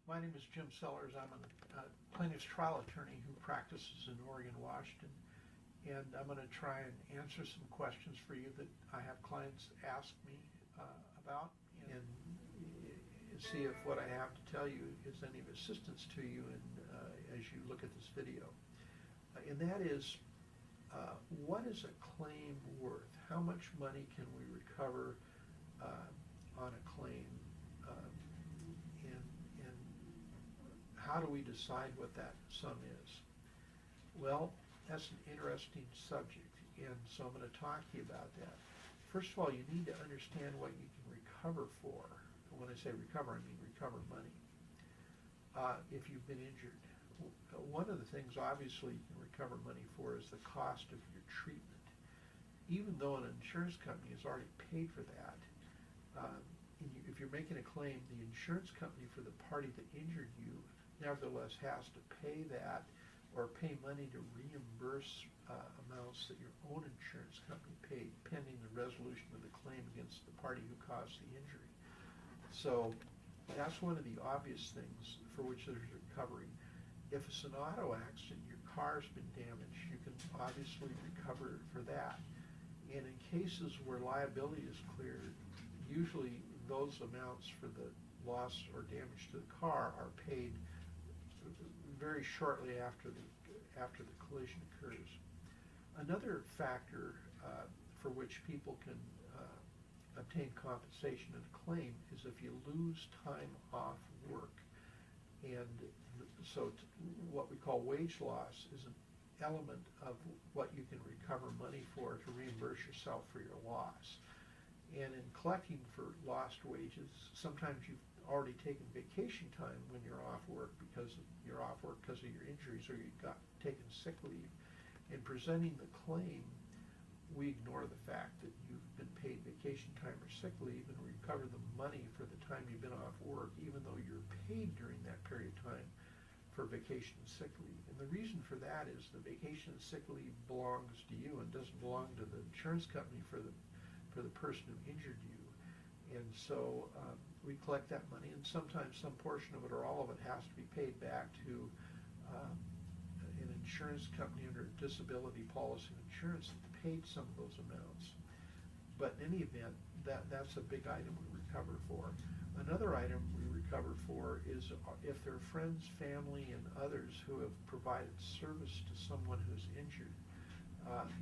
My name is Jim Sellers. I'm a plaintiff's trial attorney who practices in Oregon, Washington, and I'm going to try and answer some questions for you that I have clients ask me about, and see if what I have to tell you is any of assistance to you as you look at this video. And that is, what is a claim worth? How much money can we recover on a claim? And how do we decide what that sum is? Well, that's an interesting subject, and so I'm going to talk to you about that. First of all, you need to understand what you can recover for. When I say recover, I mean recover money. If you've been injured, one of the things obviously you can recover money for is the cost of your treatment. Even though an insurance company has already paid for that, if you're making a claim, the insurance company for the party that injured you nevertheless has to pay that or pay money to reimburse amounts that your own insurance company paid pending the resolution of the claim against the party who caused the injury. So that's one of the obvious things for which there's recovery. If it's an auto accident, your car's been damaged, you can obviously recover for that. And in cases where liability is cleared, usually those amounts for the loss or damage to the car are paid very shortly after the collision occurs. Another factor for which people can obtain compensation in a claim is if you lose time off work. And so what we call wage loss is an element of what you can recover money for to reimburse yourself for your loss. And in collecting for lost wages, sometimes you've already taken vacation time when you're off work because of your injuries, or you got taken sick leave. In presenting the claim, we ignore the fact that you've been paid vacation time or sick leave and recover the money for the time you've been off work, even though you're paid during that period of time for vacation and sick leave. And the reason for that is the vacation and sick leave belongs to you and doesn't belong to the insurance company for the person who injured you. And so we collect that money, and sometimes some portion of it or all of it has to be paid back to an insurance company under a disability policy of insurance that paid some of those amounts. But in any event, that's a big item we recover for. Another item we recover for is if there are friends, family, and others who have provided service to someone who's injured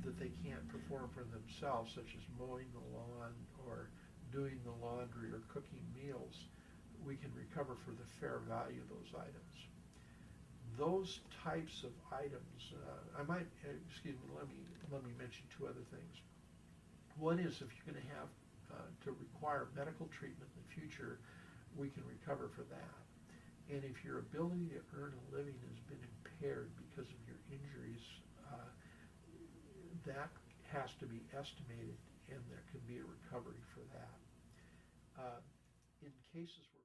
that they can't perform for themselves, such as mowing the lawn or doing the laundry or cooking meals, we can recover for the fair value of those items. Those types of items, let me mention two other things. One is if you're going to have to require medical treatment in the future, we can recover for that. And if your ability to earn a living has been impaired because of your injuries, that has to be estimated, and there can be a recovery for that. In cases where